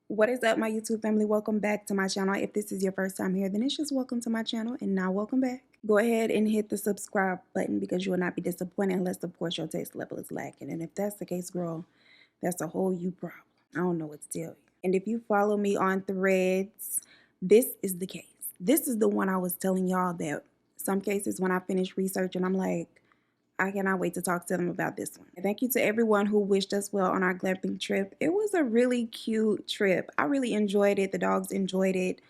What is up, my YouTube family? Welcome back to my channel. If this is your first time here, then it's just welcome to my channel, and now welcome back. Go ahead and hit the subscribe button because you will not be disappointed unless, of course, your taste level is lacking. And if that's the case, girl, that's a whole you problem. I don't know what to tell you. And if you follow me on Threads, this is the case. This is the one I was telling y'all that some cases when I finish researching, I'm like, I cannot wait to talk to them about this one. And thank you to everyone who wished us well on our glamping trip. It was a really cute trip. I really enjoyed it. The dogs enjoyed it.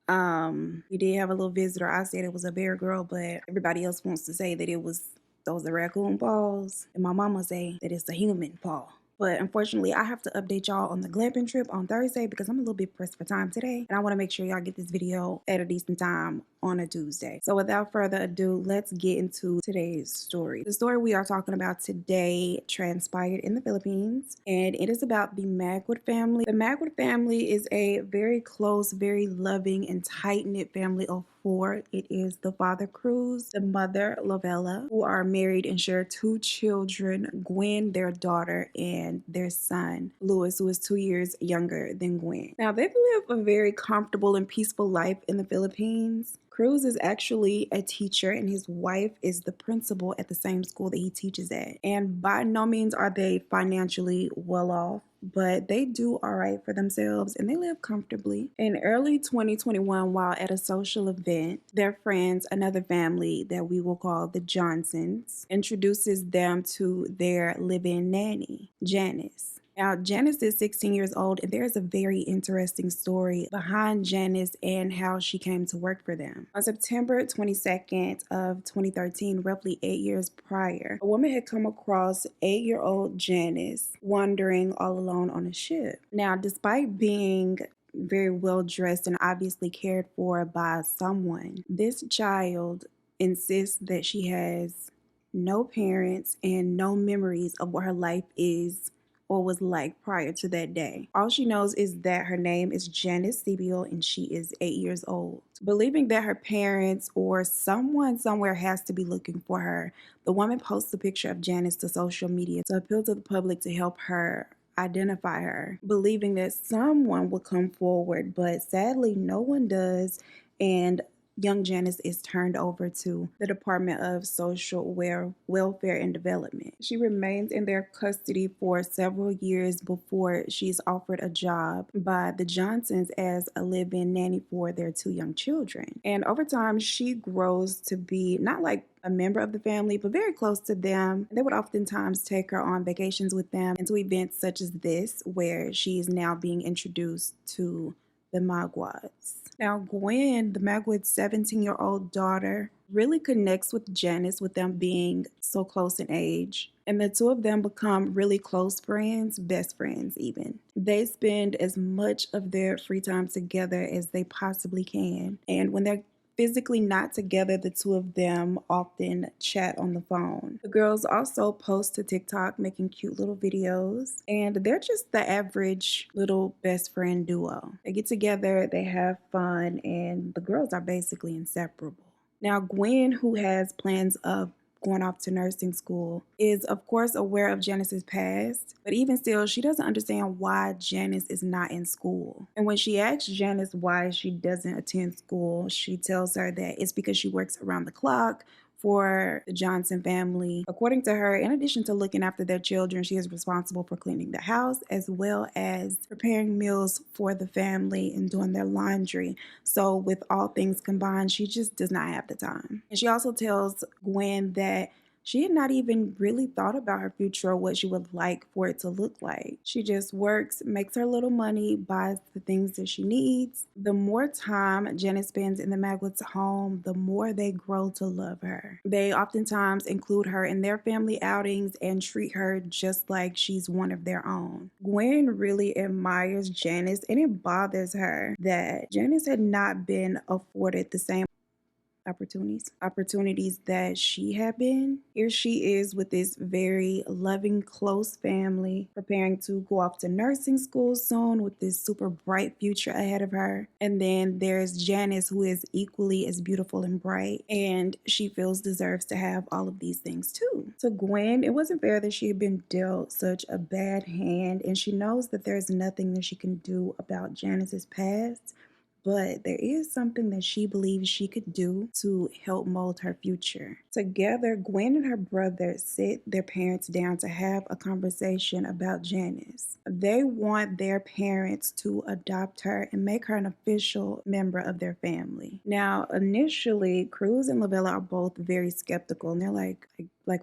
We did have a little visitor. I said it was a bear girl, but everybody else wants to say that those are raccoon paws. And my mama say that it's a human paw. But unfortunately, I have to update y'all on the glamping trip on Thursday because I'm a little bit pressed for time today. And I want to make sure y'all get this video at a decent time on a Tuesday. So without further ado, let's get into today's story. The story we are talking about today transpired in the Philippines, and it is about the Maguad family. The Maguad family is a very close, very loving, and tight-knit family of four. It is the father, Cruz, the mother, Lovella, who are married and share two children, Gwen, their daughter, and their son, Louis, who is 2 years younger than Gwen. Now, they've lived a very comfortable and peaceful life in the Philippines. Cruz is actually a teacher and his wife is the principal at the same school that he teaches at. And by no means are they financially well off, but they do all right for themselves and they live comfortably. In early 2021, while at a social event, their friends, another family that we will call the Johnsons, introduces them to their live-in nanny, Janice. Now, Janice is 16 years old, and there's a very interesting story behind Janice and how she came to work for them. On September 22nd of 2013, roughly 8 years prior, a woman had come across 8-year-old Janice wandering all alone on a ship. Now, despite being very well dressed and obviously cared for by someone, this child insists that she has no parents and no memories of what her life is or was like prior to that day. All she knows is that her name is Janice Sibiel and she is 8 years old. Believing that her parents or someone somewhere has to be looking for her, the woman posts a picture of Janice to social media to appeal to the public to help her identify her, believing that someone will come forward, but sadly no one does, and young Janice is turned over to the Department of Social Welfare and Development. She remains in their custody for several years before she's offered a job by the Johnsons as a live-in nanny for their two young children. And over time, she grows to be not like a member of the family, but very close to them. They would oftentimes take her on vacations with them and to events such as this, where she is now being introduced to the Maguads. Now, Gwen, the Maguad's 17-year-old daughter, really connects with Janice with them being so close in age. And the two of them become really close friends, best friends even. They spend as much of their free time together as they possibly can. And when they're physically not together, the two of them often chat on the phone. The girls also post to TikTok making cute little videos, and they're just the average little best friend duo. They get together, they have fun, and the girls are basically inseparable. Now, Gwen, who has plans of going off to nursing school, is of course aware of Janice's past, but even still, she doesn't understand why Janice is not in school. And when she asks Janice why she doesn't attend school, she tells her that it's because she works around the clock for the Johnson family. According to her, in addition to looking after their children, she is responsible for cleaning the house as well as preparing meals for the family and doing their laundry. So with all things combined, she just does not have the time. And she also tells Gwen that she had not even really thought about her future or what she would like for it to look like. She just works, makes her little money, buys the things that she needs. The more time Janice spends in the Maguad's home, the more they grow to love her. They oftentimes include her in their family outings and treat her just like she's one of their own. Gwen really admires Janice, and it bothers her that Janice had not been afforded the same opportunities that she had been. Here she is with this very loving, close family, preparing to go off to nursing school soon with this super bright future ahead of her. And then there's Janice, who is equally as beautiful and bright, and she feels deserves to have all of these things too. To Gwen, it wasn't fair that she had been dealt such a bad hand, and she knows that there's nothing that she can do about Janice's past. But there is something that she believes she could do to help mold her future. Together, Gwen and her brother sit their parents down to have a conversation about Janice. They want their parents to adopt her and make her an official member of their family. Now, initially, Cruz and Lavella are both very skeptical, and they're like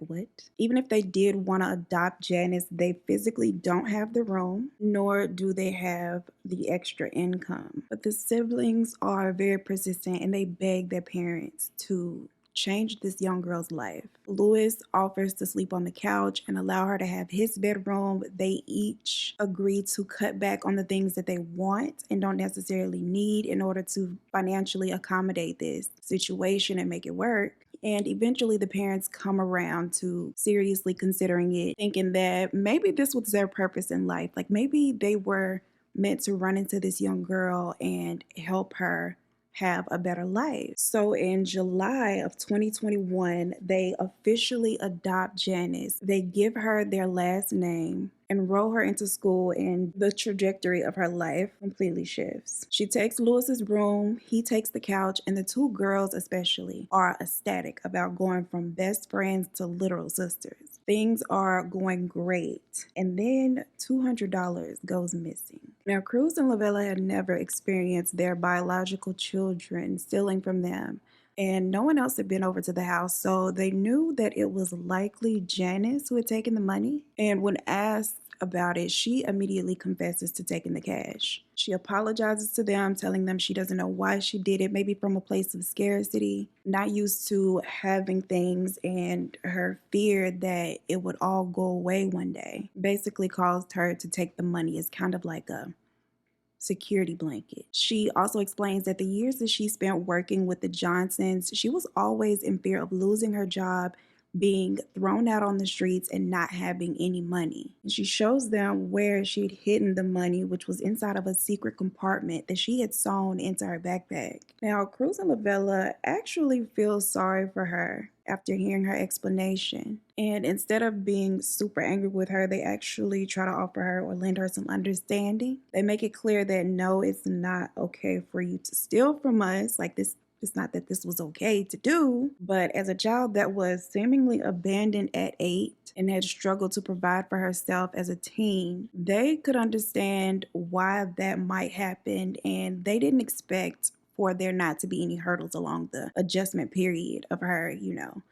what? Even if they did want to adopt Janice, they physically don't have the room, nor do they have the extra income. But the siblings are very persistent and they beg their parents to change this young girl's life. Louis offers to sleep on the couch and allow her to have his bedroom. They each agree to cut back on the things that they want and don't necessarily need in order to financially accommodate this situation and make it work. And eventually the parents come around to seriously considering it, thinking that maybe this was their purpose in life. Like maybe they were meant to run into this young girl and help her have a better life. So in July of 2021, they officially adopt Janice. They give her their last name, enroll her into school, and the trajectory of her life completely shifts. She takes Louis's room, he takes the couch, and the two girls especially are ecstatic about going from best friends to literal sisters. Things are going great, and then $200 goes missing. Now, Cruz and Lavella had never experienced their biological children stealing from them, and no one else had been over to the house, so they knew that it was likely Janice who had taken the money. And when asked about it, she immediately confesses to taking the cash. She apologizes to them, telling them she doesn't know why she did it, maybe from a place of scarcity, not used to having things, and her fear that it would all go away one day basically caused her to take the money as kind of like a security blanket. She also explains that the years that she spent working with the Johnsons, she was always in fear of losing her job, being thrown out on the streets, and not having any money. And she shows them where she'd hidden the money, which was inside of a secret compartment that she had sewn into her backpack. Now, Cruz and Lavella actually feel sorry for her after hearing her explanation. And instead of being super angry with her, they actually try to offer her or lend her some understanding. They make it clear that no, it's not okay for you to steal from us. Like this, it's not that this was okay to do, but as a child that was seemingly abandoned at 8 and had struggled to provide for herself as a teen, they could understand why that might happen, and they didn't expect for there not to be any hurdles along the adjustment period of her,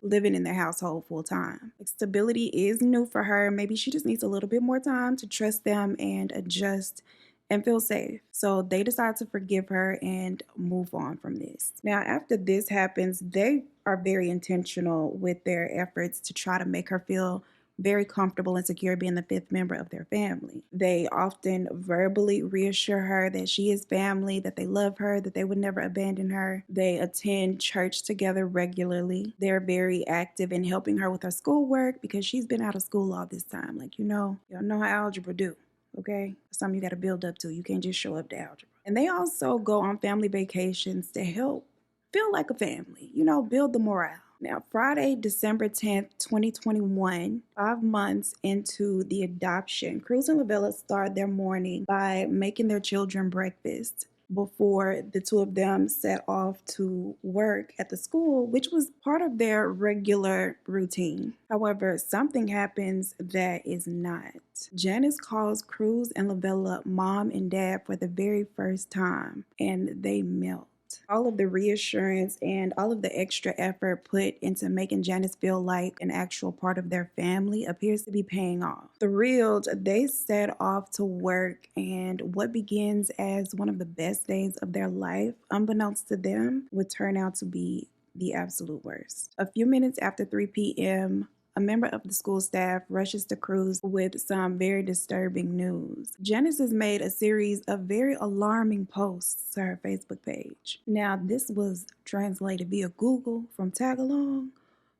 living in their household full time. Stability is new for her. Maybe she just needs a little bit more time to trust them and adjust and feel safe. So they decide to forgive her and move on from this. Now, after this happens, they are very intentional with their efforts to try to make her feel very comfortable and secure being the 5th member of their family. They often verbally reassure her that she is family, that they love her, that they would never abandon her. They attend church together regularly. They're very active in helping her with her schoolwork because she's been out of school all this time. Like, y'all know how algebra do. Okay? Something you got to build up to. You can't just show up to algebra. And they also go on family vacations to help feel like a family, build the morale. Now, Friday, December 10th, 2021, 5 months into the adoption, Cruz and Lavella start their morning by making their children breakfast before the two of them set off to work at the school, which was part of their regular routine. However, something happens that is not. Janice calls Cruz and Lavella mom and dad for the very first time, and they melt. All of the reassurance and all of the extra effort put into making Janice feel like an actual part of their family appears to be paying off. Thrilled, they set off to work, and what begins as one of the best days of their life, unbeknownst to them, would turn out to be the absolute worst. A few minutes after 3 p.m., a member of the school staff rushes to Cruz with some very disturbing news. Janice has made a series of very alarming posts to her Facebook page. Now, this was translated via Google from Tagalong,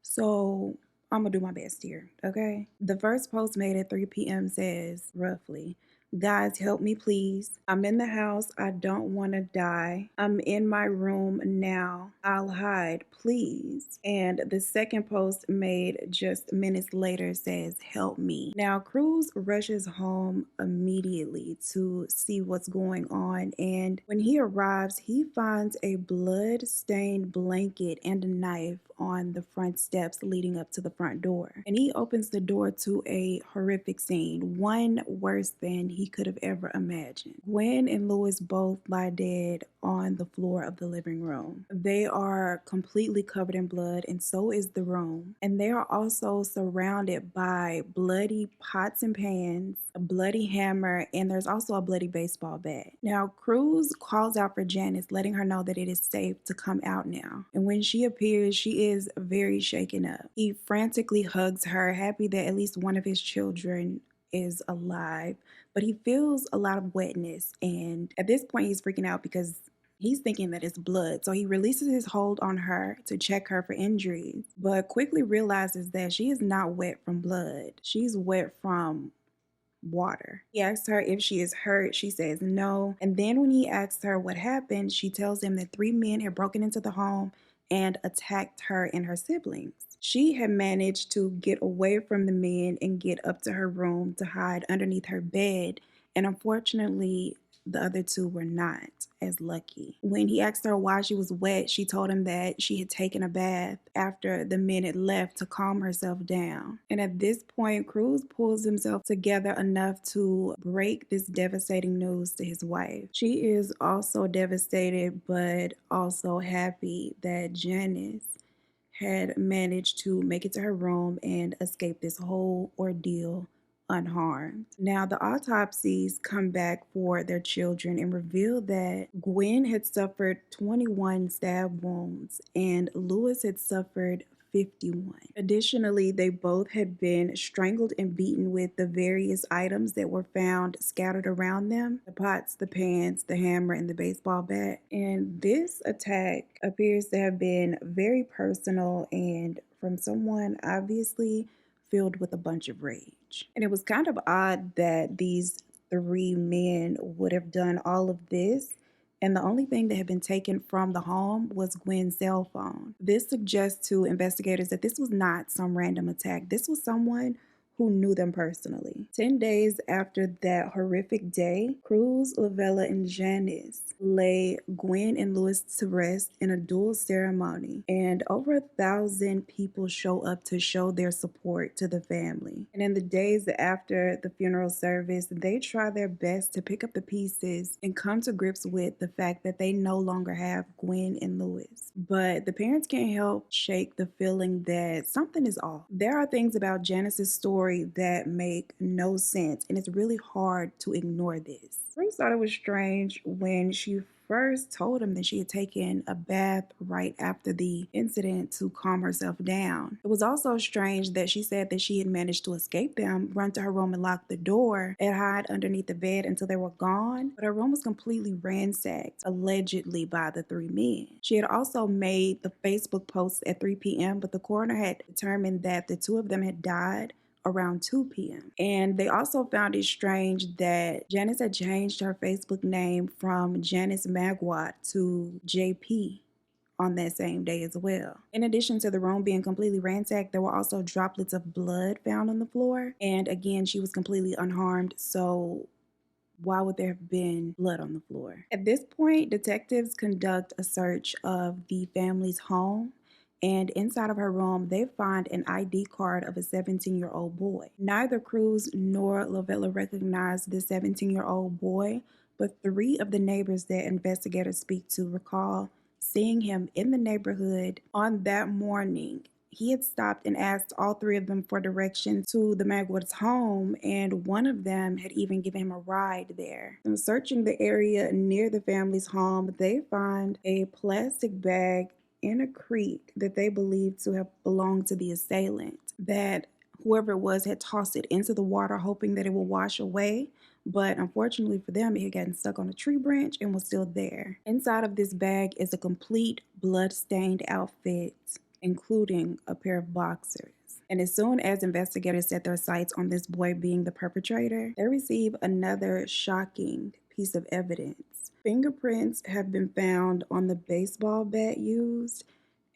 so I'm gonna do my best here, okay? The first post made at 3 p.m. says, roughly, "Guys, help me please. I'm in the house. I don't want to die. I'm in my room now. I'll hide, please." And the second post made just minutes later says, "Help me." Now, Cruz rushes home immediately to see what's going on. And when he arrives, he finds a blood-stained blanket and a knife on the front steps leading up to the front door. And he opens the door to a horrific scene, one worse than he could have ever imagined. Gwen and Louis both lie dead on the floor of the living room. They are completely covered in blood, and so is the room. And they are also surrounded by bloody pots and pans, a bloody hammer, and there's also a bloody baseball bat. Now, Cruz calls out for Janice, letting her know that it is safe to come out now. And when she appears, she is very shaken up. He frantically hugs her, happy that at least one of his children is alive, but he feels a lot of wetness, and at this point he's freaking out because he's thinking that it's blood. So he releases his hold on her to check her for injuries, but quickly realizes that she is not wet from blood. She's wet from water. He asks her if she is hurt. She says no. And then when he asks her what happened, she tells him that 3 men had broken into the home and attacked her and her siblings. She had managed to get away from the men and get up to her room to hide underneath her bed, and unfortunately, the other two were not as lucky. When he asked her why she was wet, she told him that she had taken a bath after the men had left to calm herself down. And at this point, Cruz pulls himself together enough to break this devastating news to his wife. She is also devastated, but also happy that Janice had managed to make it to her room and escape this whole ordeal unharmed. Now, the autopsies come back for their children and reveal that Gwen had suffered 21 stab wounds and Louis had suffered 51. Additionally, they both had been strangled and beaten with the various items that were found scattered around them: the pots, the pans, the hammer, and the baseball bat. And this attack appears to have been very personal and from someone obviously filled with a bunch of rage. And it was kind of odd that these 3 men would have done all of this, and the only thing that had been taken from the home was Gwen's cell phone. This suggests to investigators that this was not some random attack. This was someone who knew them personally. 10 days after that horrific day, Cruz, Lavella, and Janice lay Gwen and Louis to rest in a dual ceremony, and over 1,000 people show up to show their support to the family. And in the days after the funeral service, they try their best to pick up the pieces and come to grips with the fact that they no longer have Gwen and Louis. But the parents can't help shake the feeling that something is off. There are things about Janice's story that make no sense, and it's really hard to ignore this. Bruce thought it was strange when she first told him that she had taken a bath right after the incident to calm herself down. It was also strange that she said that she had managed to escape them, run to her room and lock the door, and hide underneath the bed until they were gone. But her room was completely ransacked, allegedly by the 3 men. She had also made the Facebook post at 3 p.m., but the coroner had determined that the 2 of them had died around 2 p.m. And they also found it strange that Janice had changed her Facebook name from Janice Maguad to JP on that same day as well. In addition to the room being completely ransacked, there were also droplets of blood found on the floor. And again, she was completely unharmed, so why would there have been blood on the floor? At this point, detectives conduct a search of the family's home, and inside of her room, they find an ID card of a 17-year-old boy. Neither Cruz nor Lavella recognized the 17-year-old boy, but 3 of the neighbors that investigators speak to recall seeing him in the neighborhood on that morning. He had stopped and asked all 3 of them for direction to the Maguad's home, and one of them had even given him a ride there. And searching the area near the family's home, they find a plastic bag in a creek that they believe to have belonged to the assailant. that whoever it was had tossed it into the water, hoping that it would wash away. But unfortunately for them, it had gotten stuck on a tree branch and was still there. Inside of this bag is a complete blood-stained outfit, including a pair of boxers. And as soon as investigators set their sights on this boy being the perpetrator, they receive another shocking piece of evidence. Fingerprints have been found on the baseball bat used,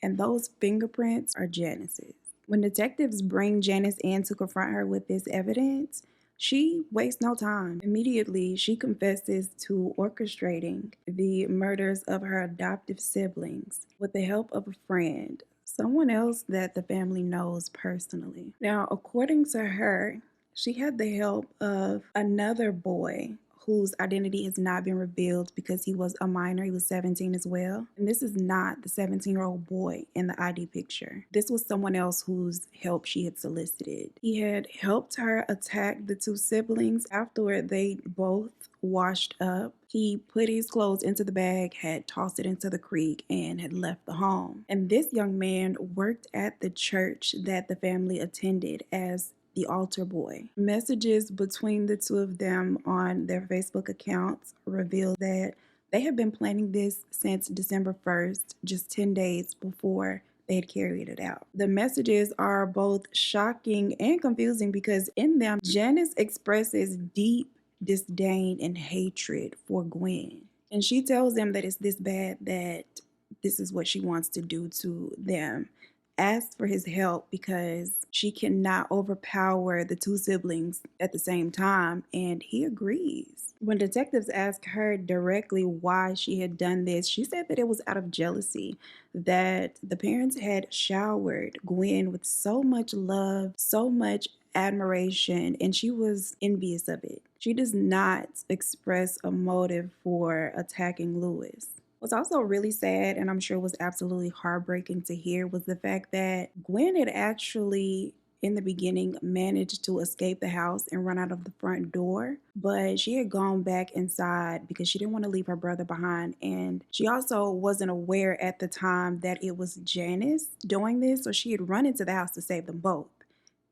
and those fingerprints are Janice's. When detectives bring Janice in to confront her with this evidence, she wastes no time. Immediately, she confesses to orchestrating the murders of her adoptive siblings with the help of a friend, someone else that the family knows personally. Now, according to her, she had the help of another boy whose identity has not been revealed because he was a minor. He was 17 as well. And this is not the 17-year-old boy in the ID picture. This was someone else whose help she had solicited. He had helped her attack the two siblings. Afterward, they both washed up. He put his clothes into the bag, had tossed it into the creek, and had left the home. And this young man worked at the church that the family attended as the altar boy. Messages between the two of them on their Facebook accounts reveal that they had been planning this since December 1st, just 10 days before they had carried it out. The messages are both shocking and confusing because in them, Janice expresses deep disdain and hatred for Gwen. And she tells them that it's this bad that this is what she wants to do to them. Asks for his help because she cannot overpower the two siblings at the same time, and he agrees. When detectives asked her directly why she had done this, she said that it was out of jealousy, that the parents had showered Gwen with so much love, so much admiration, and she was envious of it. She does not express a motive for attacking Lewis. What's also really sad, and I'm sure was absolutely heartbreaking to hear, was the fact that Gwen had actually, in the beginning, managed to escape the house and run out of the front door, but she had gone back inside because she didn't want to leave her brother behind, and she also wasn't aware at the time that it was Janice doing this, so she had run into the house to save them both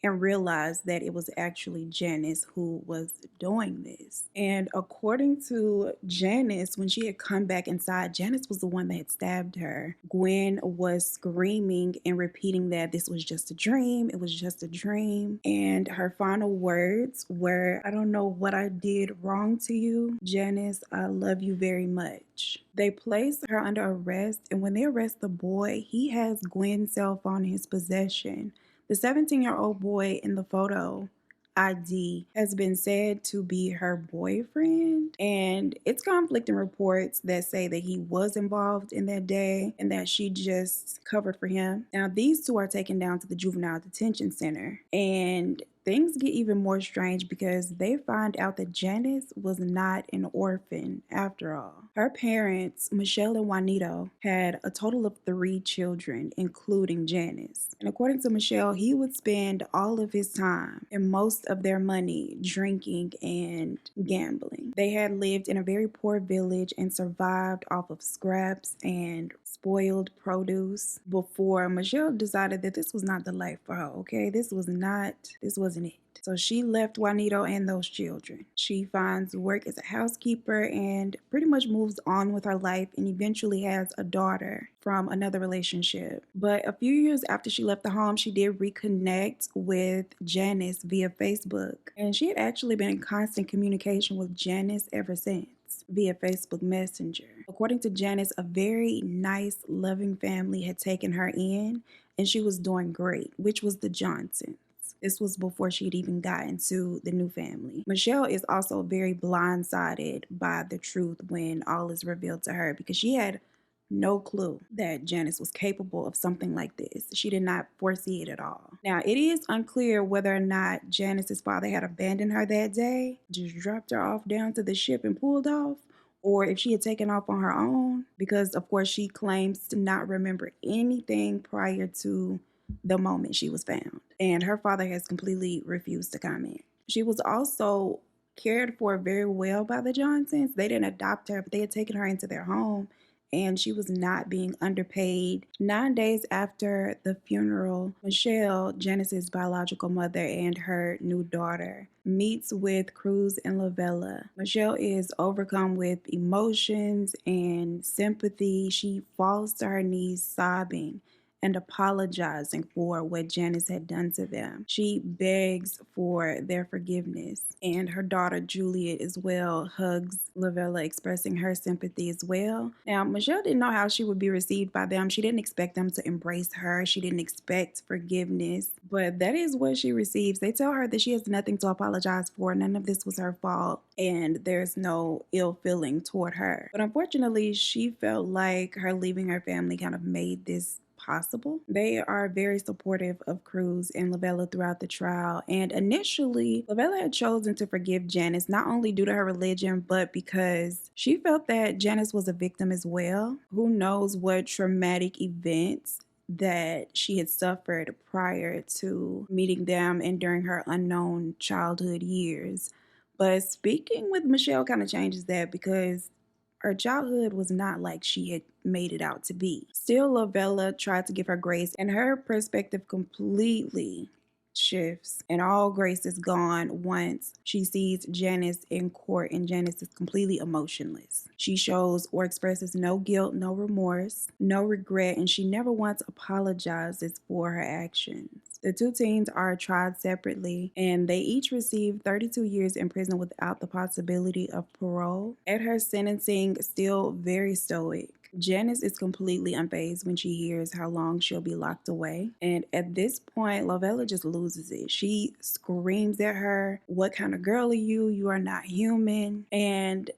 and realized that it was actually Janice who was doing this. And according to Janice, when she had come back inside, Janice was the one that had stabbed her. Gwen was screaming and repeating that this was just a dream, it was just a dream. And her final words were, "I don't know what I did wrong to you. Janice, I love you very much." They place her under arrest, and when they arrest the boy, he has Gwen's cell phone in his possession. The 17-year-old boy in the photo ID has been said to be her boyfriend, and it's conflicting reports that say that he was involved in that day and that she just covered for him. Now, these two are taken down to the juvenile detention center, and things get even more strange because they find out that Janice was not an orphan after all. Her parents, Michelle and Juanito, had a total of 3 children, including Janice. And according to Michelle, he would spend all of his time and most of their money drinking and gambling. They had lived in a very poor village and survived off of scraps and spoiled produce before Michelle decided that this was not the life for her, okay? This wasn't it. So she left Juanito and those children. She finds work as a housekeeper and pretty much moves on with her life and eventually has a daughter from another relationship. But a few years after she left the home, she did reconnect with Janice via Facebook. And she had actually been in constant communication with Janice ever since via Facebook Messenger. According to Janice, a very nice, loving family had taken her in and she was doing great, which was the Johnsons. This was before she had even gotten to the new family. Michelle is also very blindsided by the truth when all is revealed to her because she had no clue that Janice was capable of something like this. She did not foresee it at all. Now, it is unclear whether or not Janice's father had abandoned her that day, just dropped her off down to the ship and pulled off, or if she had taken off on her own, because of course she claims to not remember anything prior to the moment she was found. And her father has completely refused to comment. She was also cared for very well by the Johnsons. They didn't adopt her, but they had taken her into their home and she was not being underpaid. 9 days after the funeral, Michelle, Janice's biological mother, and her new daughter meets with Cruz and Lavella. Michelle is overcome with emotions and sympathy. She falls to her knees sobbing and apologizing for what Janice had done to them. She begs for their forgiveness, and her daughter Juliet as well hugs Lavella, expressing her sympathy as well. Now, Michelle didn't know how she would be received by them. She didn't expect them to embrace her. She didn't expect forgiveness, but that is what she receives. They tell her that she has nothing to apologize for. None of this was her fault, and there's no ill feeling toward her. But unfortunately, she felt like her leaving her family kind of made this possible. They are very supportive of Cruz and Lavella throughout the trial, and initially Lavella had chosen to forgive Janice not only due to her religion but because she felt that Janice was a victim as well. Who knows what traumatic events that she had suffered prior to meeting them and during her unknown childhood years. But speaking with Michelle kind of changes that, because her childhood was not like she had made it out to be. Still, Lavella tried to give her grace, and her perspective completely shifts, and all grace is gone once she sees Janice in court, and Janice is completely emotionless. She shows or expresses no guilt, no remorse, no regret, and she never once apologizes for her actions. The two teens are tried separately, and they each receive 32 years in prison without the possibility of parole. At her sentencing, still very stoic, Janice is completely unfazed when she hears how long she'll be locked away. And at this point, Lavella just loses it. She screams at her, "What kind of girl are you? You are not human." And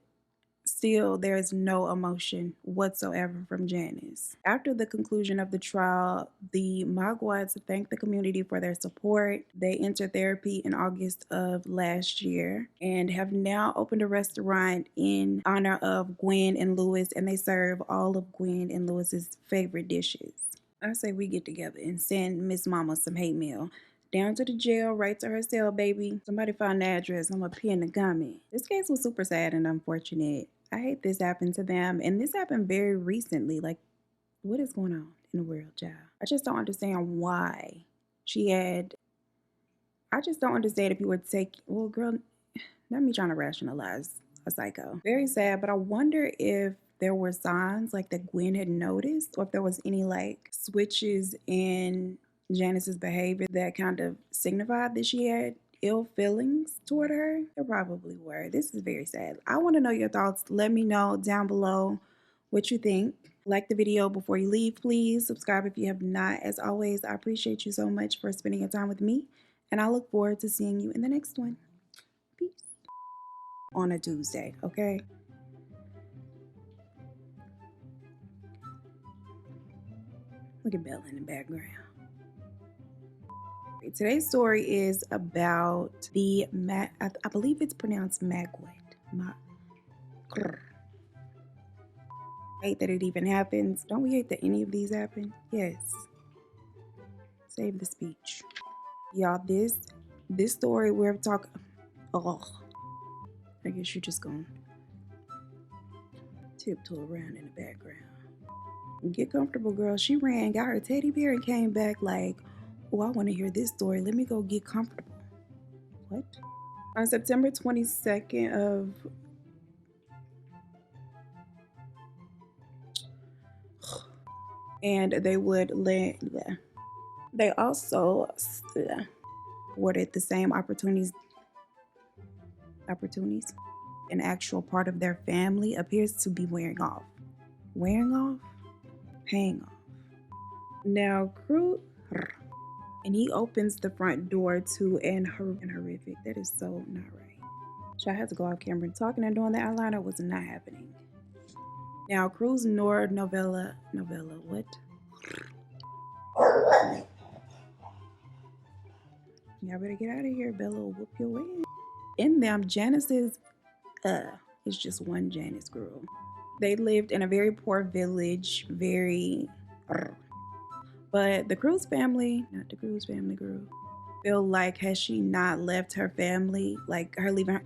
still, there is no emotion whatsoever from Janice. After the conclusion of the trial, the Maguads thanked the community for their support. They entered therapy in August of last year and have now opened a restaurant in honor of Gwen and Lewis, and they serve all of Gwen and Lewis's favorite dishes. I say we get together and send Miss Mama some hate mail. Down to the jail, right to her cell, baby. Somebody find the address. I'm gonna pin the gummy. This case was super sad and unfortunate. I hate this happened to them, and this happened very recently. Like, what is going on in the world, child? I just don't understand why she had. I just don't understand if you would take. Well, girl, not me trying to rationalize a psycho. Very sad, but I wonder if there were signs like that Gwen had noticed, or if there was any like switches in Janice's behavior that kind of signified that she had ill feelings toward her. There probably were. This is very sad. I want to know your thoughts. Let me know down below what you think. Like the video before you leave, please. Subscribe if you have not. As always, I appreciate you so much for spending your time with me, and I look forward to seeing you in the next one. Peace. On a Tuesday, okay? Look at Bella in the background. Today's story is about the I believe it's pronounced Maguad. I hate that it even happens. Don't we hate that any of these happen? Yes. Save the speech. Y'all, this story we're talking. Oh, I guess you're just gonna tiptoe around in the background. Get comfortable, girl. She ran, got her teddy bear, and came back like, "Oh, I want to hear this story. Let me go get comfortable." What? On September 22nd of... And they would let... They also awarded the same opportunities. An actual part of their family appears to be wearing off. Wearing off? Paying off. Now, Cruz... And he opens the front door to an horrific. That is so not right. So I had to go off camera. Talking and doing the eyeliner was not happening. Now, Cruz nor Novella, what? Y'all better get out of here. Bella will whoop your ass. In them, Janice's, it's just one Janice girl. They lived in a very poor village, but the Cruz family, not the Cruz family girl, feel like has she not left her family, like her leaving